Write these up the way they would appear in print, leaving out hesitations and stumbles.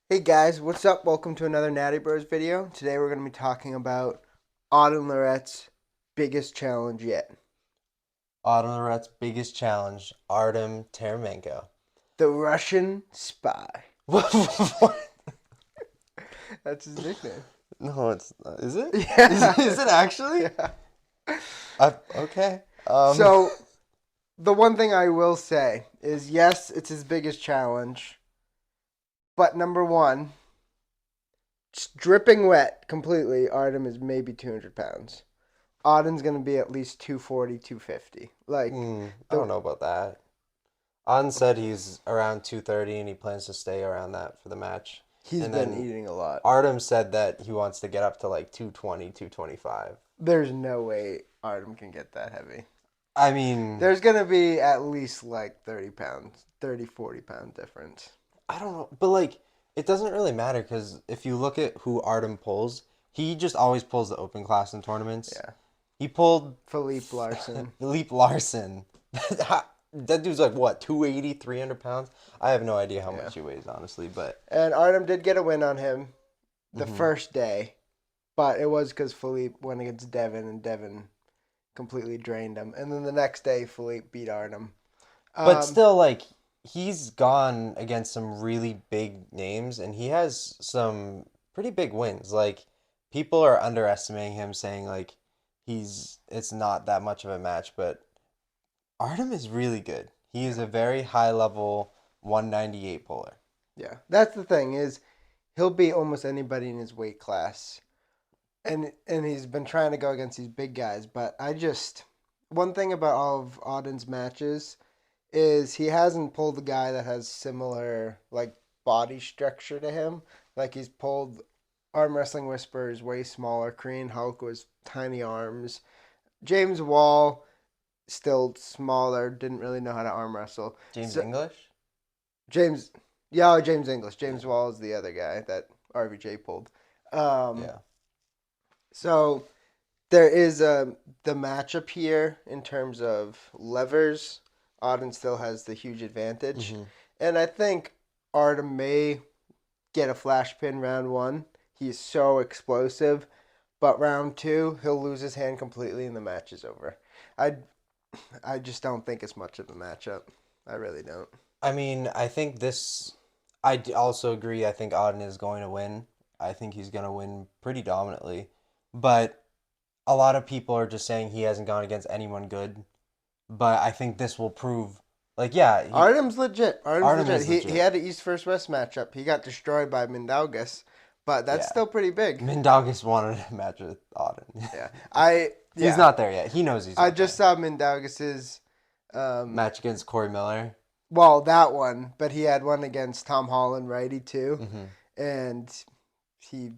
Hey guys, what's up? Welcome to another Natty Bros video. Today we're going to be talking about Auden Larratt's biggest challenge yet. Auden Larratt's biggest challenge, Artem Taranenko. The Russian Spy. What? That's his nickname. No, it's not. Is it? Yeah. Is it actually? Yeah. Okay. So, the one thing I will say is yes, it's his biggest challenge, but number one, just dripping wet completely, Artem is maybe 200 pounds. Auden's going to be at least 240, 250. Like, I the don't know about that. Auden said he's around 230 and he plans to stay around that for the match. he's And been then eating a lot. Artem said that he wants to get up to like 220, 225. There's no way Artem can get that heavy. I mean, There's going to be at least like 30 pounds, 30, 40 pound difference. I don't know. But like, it doesn't really matter because if you look at who Artem pulls, he just always pulls the open class in tournaments. Yeah. He pulled Philippe Larson. Philippe Larson. That dude's like what, 280, 300 pounds? I have no idea how Yeah. much he weighs, honestly, but And Artem did get a win on him the mhm. first day, but it was because Philippe went against Devin and Devin completely drained him. And then the next day, Philippe beat Artem. But Um, still, like, he's gone against some really big names and he has some pretty big wins. Like, people are underestimating him, saying like it's not that much of a match, but Artem is really good. He is yeah. a very high level 198 puller. Yeah. That's the thing is he'll beat almost anybody in his weight class. And he's been trying to go against these big guys, but I just one thing about all of Auden's matches is he hasn't pulled a guy that has similar like body structure to him. Like he's pulled Arm Wrestling Whispers way smaller. Korean Hulk was tiny arms. James Wall still smaller. Didn't really know how to arm wrestle. James So English? James, yeah, James English. James Wall is the other guy that RVJ pulled. Um, Yeah. so there is the matchup here in terms of levers. Auden still has the huge advantage, Hmm. and I think Artem may get a flash pin round one. He's so explosive, but round two he'll lose his hand completely and the match is over. I I just don't think it's much of a matchup. I really don't. I mean, I think this. Also agree. I think Auden is going to win. I think he's going to win pretty dominantly. But a lot of people are just saying he hasn't gone against anyone good. But I think this will prove, like, yeah, Artem's legit. Artem's Artem legit. is He legit. had an East versus West matchup. He got destroyed by Mindaugas, but that's Yeah. still pretty big. Mindaugas wanted a match with Auden. Yeah, He's yeah. not there yet. He knows he's I not just there. saw Mindaugas's um Match against Corey Miller. well that one, but he had one against Tom Holland righty too, Hmm. and he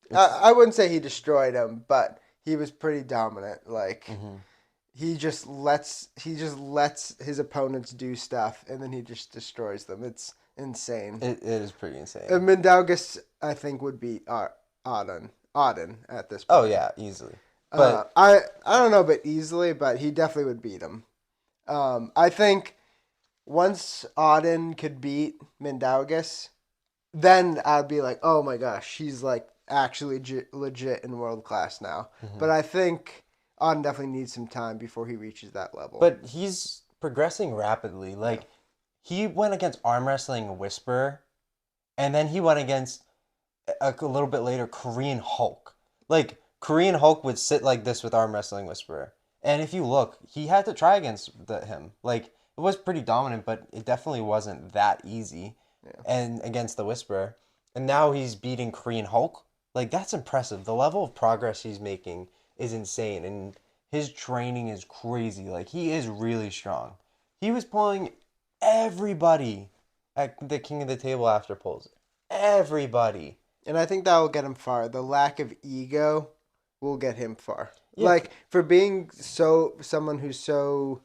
It's. I wouldn't say he destroyed him, but he was pretty dominant. Like Hmm. he just lets his opponents do stuff, and then he just destroys them. It's insane. It is pretty insane. And Mindaugas, I think, would beat Auden at this Oh, point. yeah, easily. But I don't know, but easily, but he definitely would beat him. I think once Auden could beat Mindaugas, then I'd be like, oh my gosh, he's like actually legit in world class now. But mhm. I think Auden definitely needs some time before he reaches that level. But he's progressing rapidly. Yeah, Like he went against arm wrestling Whisper, and then he went against a little bit later Korean Hulk. Like Korean Hulk would sit like this with arm wrestling Whisperer. And if you look, he had to try against him. Like it was pretty dominant, but it definitely wasn't that easy. yeah. And against the Whisperer, and now he's beating Korean Hulk. Like that's impressive. The level of progress he's making is insane, and his training is crazy. Like he is really strong. He was pulling everybody at the King of the Table after pulls. Everybody. And I think that will get him far. The lack of ego will get him far. Yeah. Like for being so someone who's so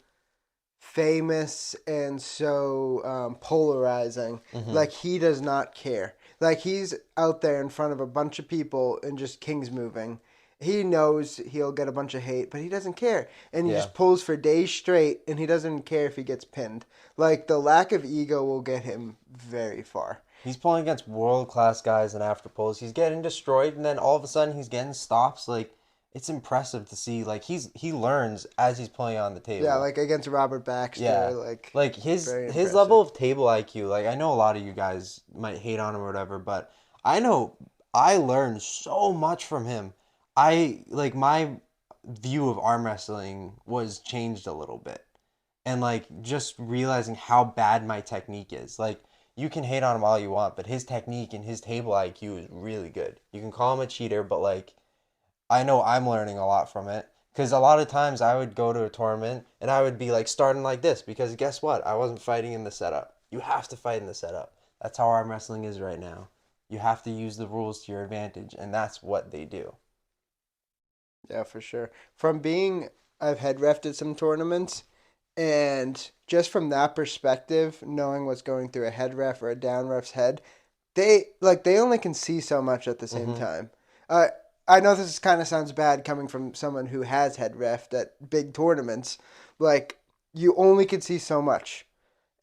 famous and so polarizing, Hmm. like he does not care. Like he's out there in front of a bunch of people and just kings moving. He knows he'll get a bunch of hate, but he doesn't care. And he Yeah. just pulls for days straight and he doesn't care if he gets pinned. Like the lack of ego will get him very far. He's pulling against world class guys in after pulls. He's getting destroyed, and then all of a sudden he's getting stops. Like it's impressive to see. Like he learns as he's playing on the Yeah, table. like against Robert Baxter, Yeah, like like his very his level impressive. of table IQ. Like I know a lot of you guys might hate on him or whatever, but I know I learned so much from him. I like my view of arm wrestling was changed a little bit, and like just realizing how bad my technique is. Like you can hate on him all you want, but his technique and his table IQ is really good. You can call him a cheater, but like I know I'm learning a lot from it. Because a lot of times I would go to a tournament and I would be like starting like this because guess what? I wasn't fighting in the setup. You have to fight in the setup. That's how arm wrestling is right now. You have to use the rules to your advantage, and that's what they do. Yeah, for sure. From being, I've head refed at some tournaments, and just from that perspective, knowing what's going through a head ref or a down ref's head, they only can see so much at the same Mm-hmm. time. Uh, I know this kind of sounds bad coming from someone who has head refed at big tournaments. Like you only can see so much,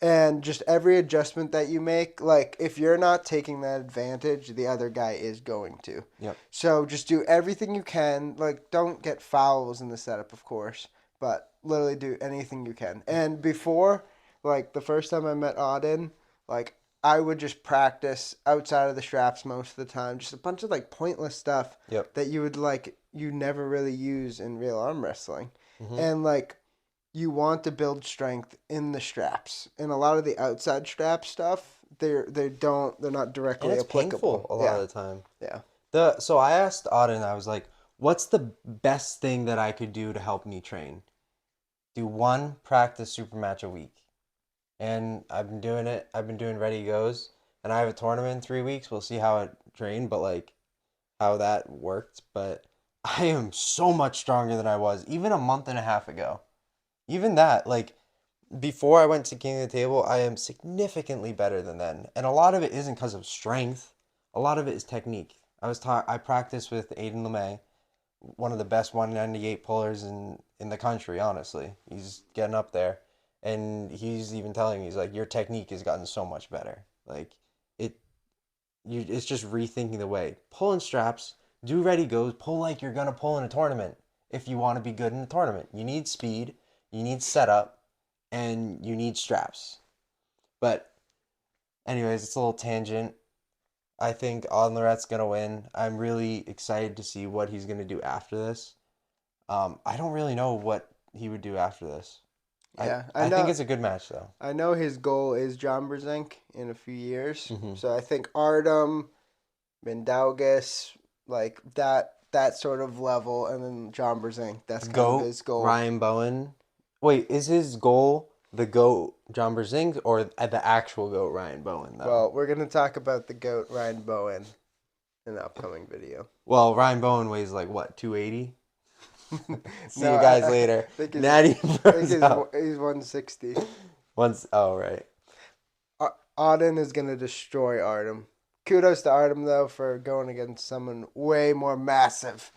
and just every adjustment that you make, like if you're not taking that advantage, the other guy is going to. Yep. So just do everything you can. Like don't get fouls in the setup, of course, but literally do anything you can. And before, like the first time I met Auden, like I would just practice outside of the straps most of the time, just a bunch of like pointless stuff Yep. that you never really use in real arm wrestling. Mm-hmm. And like you want to build strength in the straps. And a lot of the outside strap stuff, they're not And directly it's painful applicable. a lot Yeah. of the time. Yeah. So I asked Auden, I was like, "What's the best thing that I could do to help me train?" Do one practice super match a week. And I've been doing it. I've been doing ready goes, and I have a tournament in 3 weeks. We'll see how it trained, but like how that worked. But I am so much stronger than I was even a month and a half ago. Even that, like before I went to King of the Table, I am significantly better than then. And a lot of it isn't because of strength. A lot of it is technique. I practiced with Auden Larratt, one of the best 198 pullers in the country, honestly. He's getting up there. And he's even telling me, he's like, your technique has gotten so much better. Like it it's just rethinking the way. Pulling straps, do ready goes, pull like you're gonna pull in a tournament if you want to be good in a tournament. You need speed, you need setup, and you need straps. But anyways, it's a little tangent. I think Auden Larratt's gonna win. I'm really excited to see what he's gonna do after this. I don't really know what he would do after this. I Yeah. I think it's a good match though. I know his goal is John Brzenk in a few years. Mm-hmm. So I think Artem, Mindaugas, like that sort of level, and then John Brzenk. That's kind of Goat his goal. Ryan Bowen. Wait, is his goal the goat John Brzinks or the actual goat Ryan Bowen though? Well, we're gonna talk about the goat Ryan Bowen in the upcoming video. Well, Ryan Bowen weighs like what, 280? See No, you guys I later. think Natty Bros out. he's 160. Once, oh right. Auden is gonna destroy Artem. Kudos to Artem though for going against someone way more massive.